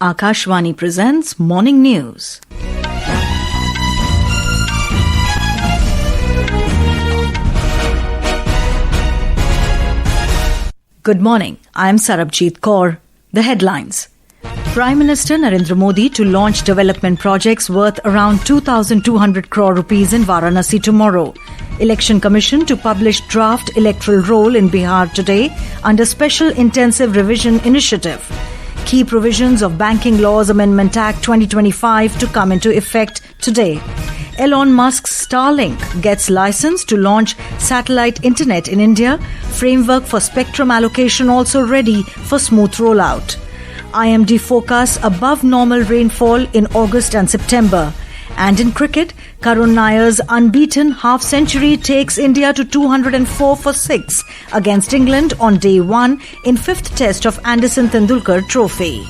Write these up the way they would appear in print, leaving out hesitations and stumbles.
Akashvani presents Morning News. Good morning. I am Sarabjit Kaur. The headlines. Prime Minister Narendra Modi to launch development projects worth around 2,200 crore rupees in Varanasi tomorrow. Election Commission to publish draft electoral roll in Bihar today under Special Intensive Revision Initiative. Key provisions of Banking Laws Amendment Act 2025 to come into effect today. Elon Musk's Starlink gets license to launch satellite internet in India. Framework for spectrum allocation also ready for smooth rollout. IMD forecasts above normal rainfall in August and September. And in cricket, Karun Nair's unbeaten half-century takes India to 204 for 6 against England on day 1 in 5th Test of Anderson-Tendulkar Trophy.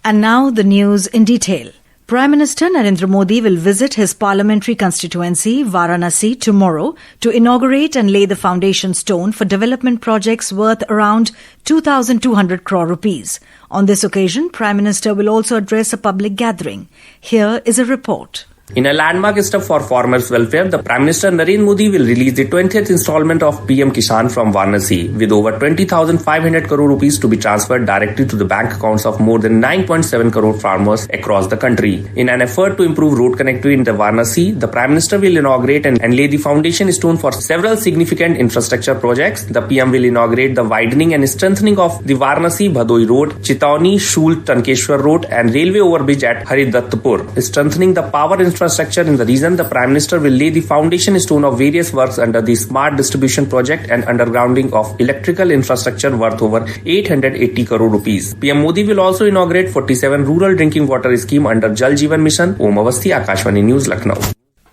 And now the news in detail. Prime Minister Narendra Modi will visit his parliamentary constituency, Varanasi, tomorrow to inaugurate and lay the foundation stone for development projects worth around 2,200 crore rupees. On this occasion, Prime Minister will also address a public gathering. Here is a report. In a landmark step for farmers' welfare, the Prime Minister Narendra Modi will release the 20th installment of PM Kisan from Varanasi, with over 20,500 crore rupees to be transferred directly to the bank accounts of more than 9.7 crore farmers across the country. In an effort to improve road connectivity in the Varanasi, the Prime Minister will inaugurate and lay the foundation stone for several significant infrastructure projects. The PM will inaugurate the widening and strengthening of the Varanasi-Bhadoi Road, Chitauni, Shul-Tankeshwar Road and railway overbridge at Haridatpur. Strengthening the power infrastructure in the region, the Prime Minister will lay the foundation stone of various works under the Smart Distribution Project and undergrounding of electrical infrastructure worth over 880 crore rupees. PM Modi will also inaugurate 47 rural drinking water scheme under Jal Jeevan Mission. Om Awasthi, Akashvani News, Lucknow.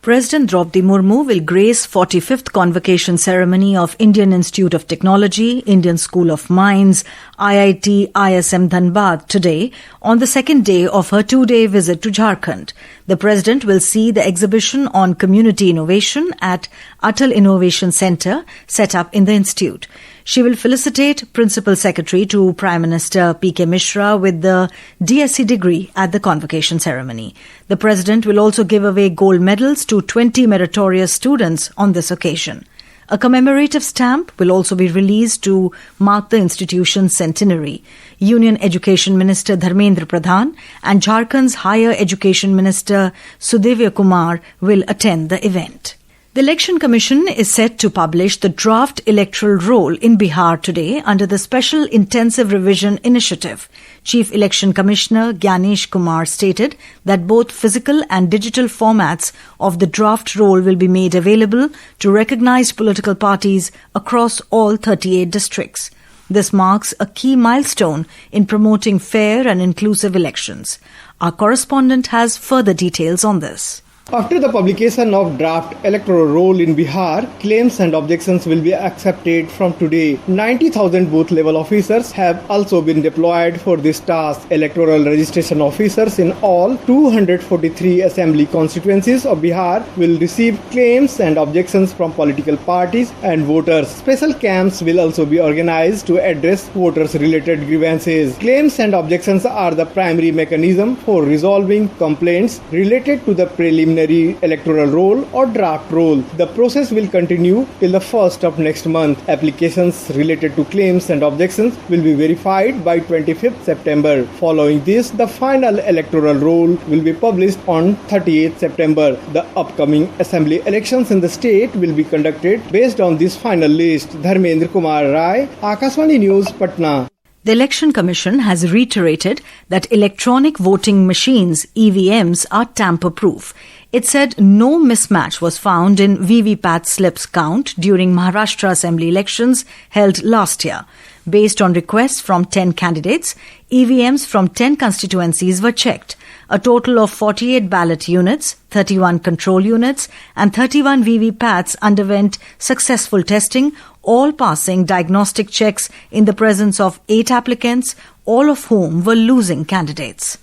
President Draupadi Murmu will grace 45th convocation ceremony of Indian Institute of Technology, Indian School of Mines, IIT ISM Dhanbad today on the second day of her 2-day visit to Jharkhand. The President will see the exhibition on community innovation at Atal Innovation Centre set up in the institute. She will felicitate Principal Secretary to Prime Minister P.K. Mishra with the DSc degree at the convocation ceremony. The President will also give away gold medals to 20 meritorious students on this occasion. A commemorative stamp will also be released to mark the institution's centenary. Union Education Minister Dharmendra Pradhan and Jharkhand's Higher Education Minister Sudevya Kumar will attend the event. The Election Commission is set to publish the draft electoral roll in Bihar today under the Special Intensive Revision Initiative. Chief Election Commissioner Gyanesh Kumar stated that both physical and digital formats of the draft roll will be made available to recognized political parties across all 38 districts. This marks a key milestone in promoting fair and inclusive elections. Our correspondent has further details on this. After the publication of draft electoral roll in Bihar, claims and objections will be accepted from today. 90,000 booth-level officers have also been deployed for this task. Electoral registration officers in all 243 assembly constituencies of Bihar will receive claims and objections from political parties and voters. Special camps will also be organized to address voters-related grievances. Claims and objections are the primary mechanism for resolving complaints related to the preliminary electoral roll or draft roll. The process will continue till the 1st of next month. Applications related to claims and objections will be verified by 25th September. Following this, the final electoral roll will be published on 38th September. The upcoming assembly elections in the state will be conducted based on this final list. Dharmendra Kumar Rai, Akashvani News, Patna. The Election Commission has reiterated that electronic voting machines, EVMs, are tamper-proof. It said no mismatch was found in VVPAT slips count during Maharashtra Assembly elections held last year. Based on requests from 10 candidates, EVMs from 10 constituencies were checked. A total of 48 ballot units, 31 control units and 31 VVPATs underwent successful testing, all passing diagnostic checks in the presence of 8 applicants, all of whom were losing candidates.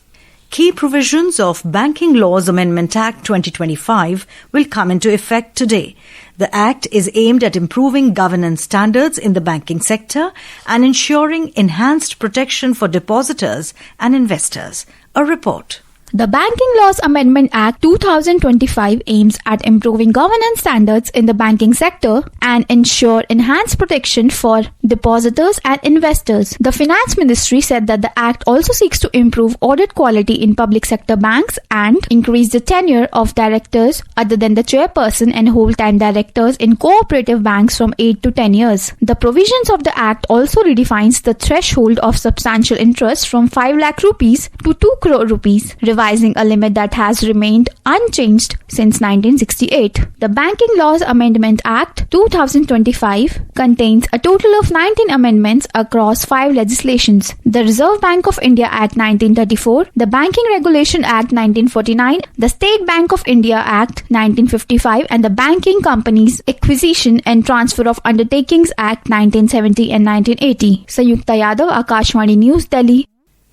Key provisions of Banking Laws Amendment Act 2025 will come into effect today. The act is aimed at improving governance standards in the banking sector and ensuring enhanced protection for depositors and investors. A report. The Banking Laws Amendment Act 2025 aims at improving governance standards in the banking sector and ensure enhanced protection for depositors and investors. The Finance Ministry said that the act also seeks to improve audit quality in public sector banks and increase the tenure of directors other than the chairperson and whole-time directors in cooperative banks from 8 to 10 years. The provisions of the act also redefines the threshold of substantial interest from 5 lakh rupees to 2 crore rupees, revising a limit that has remained unchanged since 1968. The Banking Laws Amendment Act 2025 contains a total of 19 amendments across 5 legislations. The Reserve Bank of India Act 1934, the Banking Regulation Act 1949, the State Bank of India Act 1955 and the Banking Companies Acquisition and Transfer of Undertakings Act 1970 and 1980. Sayukta Yadav, Akashvani News, Delhi.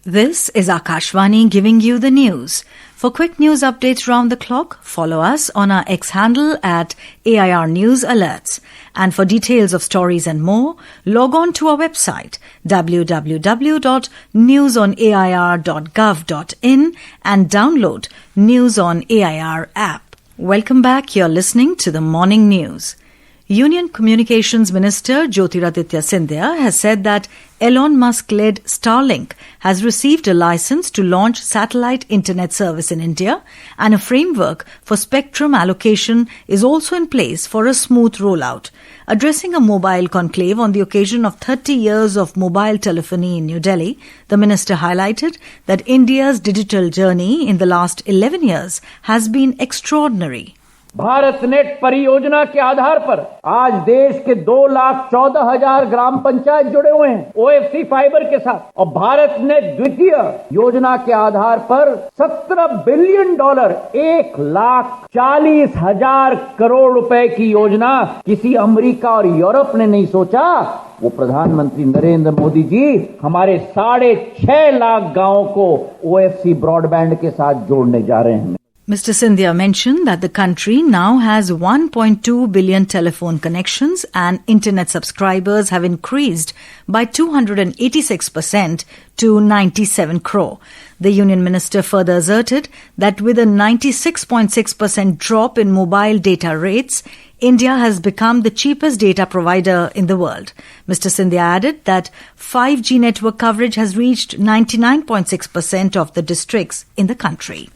This is Akashvani giving you the news. For quick news updates round the clock, follow us on our X handle at AIR News Alerts. And for details of stories and more, log on to our website www.newsonair.gov.in and download News on AIR app. Welcome back. You're listening to the Morning News. Union Communications Minister Jyotiraditya Scindia has said that Elon Musk-led Starlink has received a license to launch satellite internet service in India, and a framework for spectrum allocation is also in place for a smooth rollout. Addressing a mobile conclave on the occasion of 30 years of mobile telephony in New Delhi, the minister highlighted that India's digital journey in the last 11 years has been extraordinary. Bharat net परियोजना के आधार पर आज देश के 2,14,000 ग्राम पंचायत जुड़े हुए हैं OFC fibre के साथ, और भारत नेट द्वितीय योजना के आधार पर $17 बिलियन, 1,40,000 करोड़ रुपए की योजना किसी अमेरिका और यूरोप ने नहीं सोचा। वो प्रधानमंत्री नरेंद्र मोदी जी हमारे 6.5 लाख गांवों को ओएफसी ब्रॉडबैंड के साथ जोड़ने जा रहे हैं। Mr. Scindia mentioned that the country now has 1.2 billion telephone connections and internet subscribers have increased by 286% to 97 crore. The union minister further asserted that with a 96.6% drop in mobile data rates, India has become the cheapest data provider in the world. Mr. Scindia added that 5G network coverage has reached 99.6% of the districts in the country.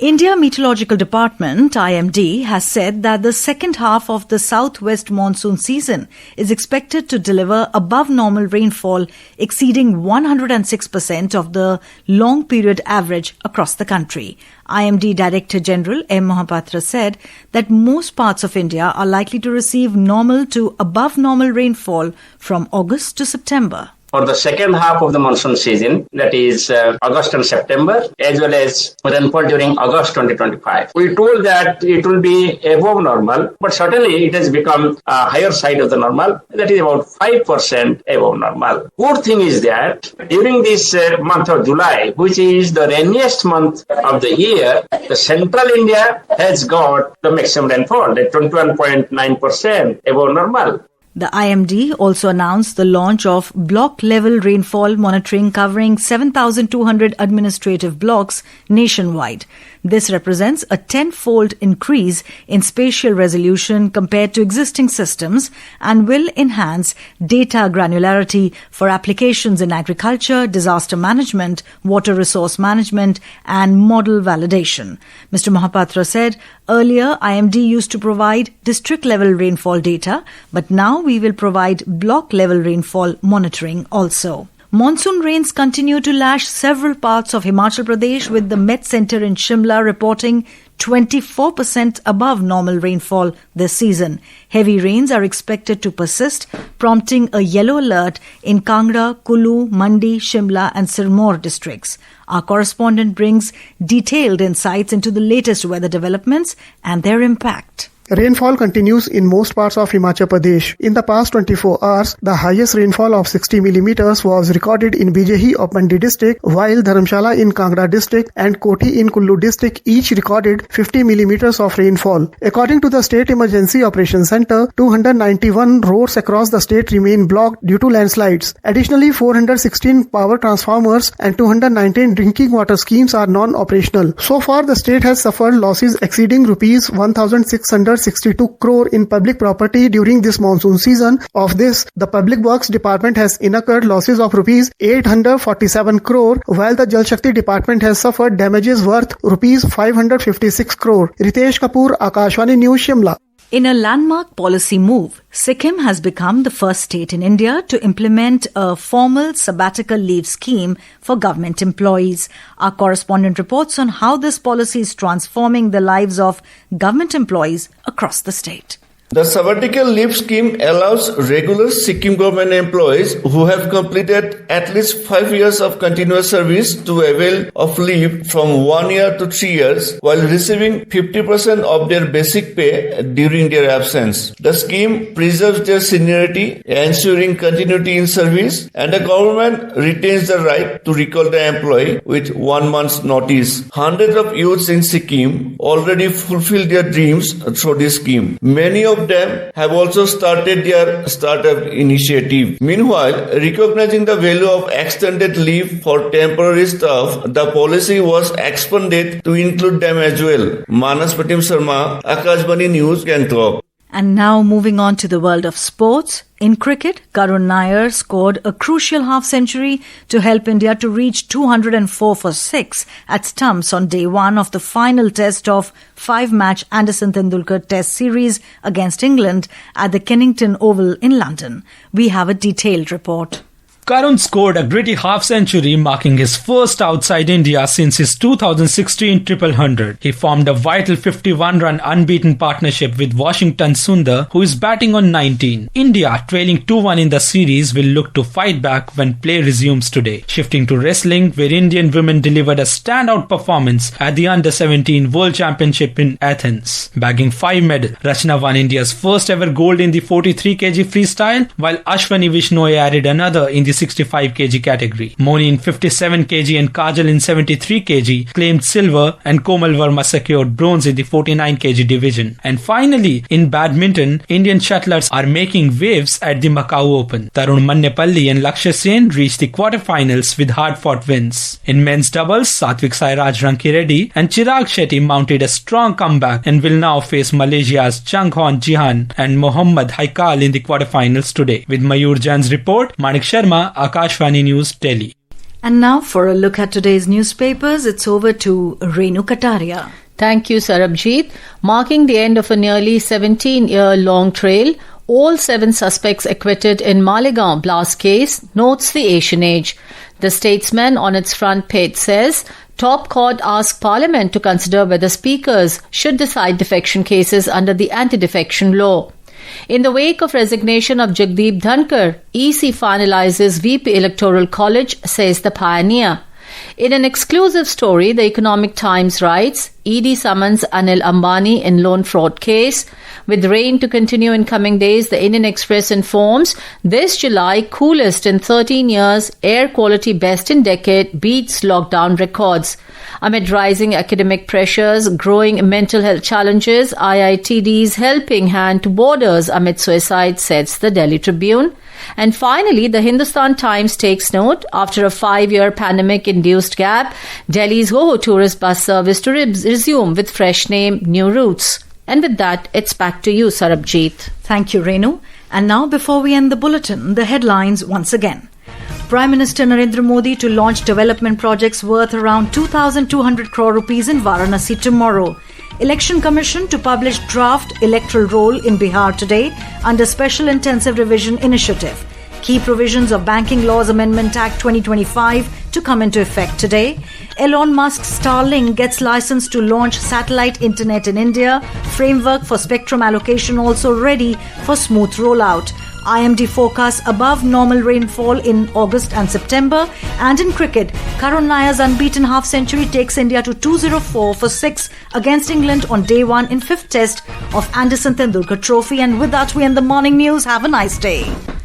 India Meteorological Department, IMD, has said that the second half of the southwest monsoon season is expected to deliver above normal rainfall exceeding 106% of the long period average across the country. IMD Director General M. Mohapatra said that most parts of India are likely to receive normal to above normal rainfall from August to September. For the second half of the monsoon season, that is August and September, as well as rainfall during August 2025. We told that it will be above normal, but certainly it has become a higher side of the normal. That is about 5% above normal. Good thing is that during this month of July, which is the rainiest month of the year, the central India has got the maximum rainfall at 21.9% above normal. The IMD also announced the launch of block-level rainfall monitoring covering 7,200 administrative blocks nationwide. This represents a 10-fold increase in spatial resolution compared to existing systems and will enhance data granularity for applications in agriculture, disaster management, water resource management, and model validation. Mr. Mohapatra said earlier IMD used to provide district-level rainfall data, but now we will provide block-level rainfall monitoring also. Monsoon rains continue to lash several parts of Himachal Pradesh, with the Met Centre in Shimla reporting 24% above normal rainfall this season. Heavy rains are expected to persist, prompting a yellow alert in Kangra, Kulu, Mandi, Shimla and Sirmaur districts. Our correspondent brings detailed insights into the latest weather developments and their impact. Rainfall continues in most parts of Himachal Pradesh. In the past 24 hours, the highest rainfall of 60 millimeters was recorded in Bijahi of Mandi district, while Dharamshala in Kangra district and Koti in Kullu district each recorded 50 millimeters of rainfall. According to the State Emergency Operations Center, 291 roads across the state remain blocked due to landslides. Additionally, 416 power transformers and 219 drinking water schemes are non-operational. So far, the state has suffered losses exceeding rupees 1,662 crore in public property during this monsoon season. Of this, the Public Works Department has incurred losses of rupees 847 crore, while the Jal Shakti Department has suffered damages worth rupees 556 crore. Ritesh Kapoor, Akashvani News, Shimla. In a landmark policy move, Sikkim has become the first state in India to implement a formal sabbatical leave scheme for government employees. Our correspondent reports on how this policy is transforming the lives of government employees across the state. The sabbatical leave scheme allows regular Sikkim government employees who have completed at least 5 years of continuous service to avail of leave from 1 year to 3 years while receiving 50% of their basic pay during their absence. The scheme preserves their seniority, ensuring continuity in service, and the government retains the right to recall the employee with 1 month's notice. Hundreds of youths in Sikkim already fulfill their dreams through this scheme. Many of them have also started their startup initiative. Meanwhile, recognizing the value of extended leave for temporary staff, the policy was expanded to include them as well. Manas Pratim Sharma, Akashvani News, Gangtok. And now moving on to the world of sports. In cricket, Karun Nair scored a crucial half-century to help India to reach 204 for 6 at stumps on day 1 of the final test of 5-match Anderson-Tendulkar Test series against England at the Kennington Oval in London. We have a detailed report. Karun scored a gritty half-century, marking his first outside India since his 2016 triple hundred. He formed a vital 51-run unbeaten partnership with Washington Sundar, who is batting on 19. India, trailing 2-1 in the series, will look to fight back when play resumes today. Shifting to wrestling, where Indian women delivered a standout performance at the Under-17 World Championship in Athens. Bagging 5 medals, Rachna won India's first ever gold in the 43 kg freestyle, while Ashwani Vishnoy added another in the 65 kg category. Moni in 57 kg and Kajal in 73 kg claimed silver, and Komal Verma secured bronze in the 49 kg division. And finally, in badminton, Indian shuttlers are making waves at the Macau Open. Tarun Mannepalli and Lakshya Sen reached the quarterfinals with hard-fought wins. In men's doubles, Satvik Sairaj Rankireddy and Chirag Shetty mounted a strong comeback and will now face Malaysia's Changhon Jihan and Mohammad Haikal in the quarterfinals today. With Mayur Jan's report, Manik Sharma, Akashvani News, Delhi. And now for a look at today's newspapers, it's over to Renu Kataria. Thank you, Sarabjit. Marking the end of a nearly 17-year-long trail, all 7 suspects acquitted in Malegaon blast case, notes the Asian Age. The Statesman on its front page says, Top Court asks Parliament to consider whether speakers should decide defection cases under the anti-defection law. In the wake of resignation of Jagdeep Dhankar, EC finalizes VP Electoral College, says the Pioneer. In an exclusive story, the Economic Times writes, ED summons Anil Ambani in loan fraud case. With rain to continue in coming days, the Indian Express informs, this July, coolest in 13 years, air quality best in decade, beats lockdown records. Amid rising academic pressures, growing mental health challenges, IITD's helping hand to borders amid suicide, says the Delhi Tribune. And finally, the Hindustan Times takes note, after a 5-year pandemic-induced gap, Delhi's Ho tourist bus service to resume with fresh name, new routes. And with that, it's back to you, Sarabjit. Thank you, Renu. And now, before we end the bulletin, the headlines once again. Prime Minister Narendra Modi to launch development projects worth around 2,200 crore rupees in Varanasi tomorrow. Election Commission to publish draft electoral roll in Bihar today under Special Intensive Revision Initiative. Key provisions of Banking Laws Amendment Act 2025 to come into effect today. Elon Musk's Starlink gets license to launch satellite internet in India. Framework for spectrum allocation also ready for smooth rollout. IMD forecasts above normal rainfall in August and September. And in cricket, Karun Nair's unbeaten half-century takes India to 204 for 6 against England on day 1 in 5th Test of Anderson-Tendulkar Trophy. And with that, we end the morning news. Have a nice day.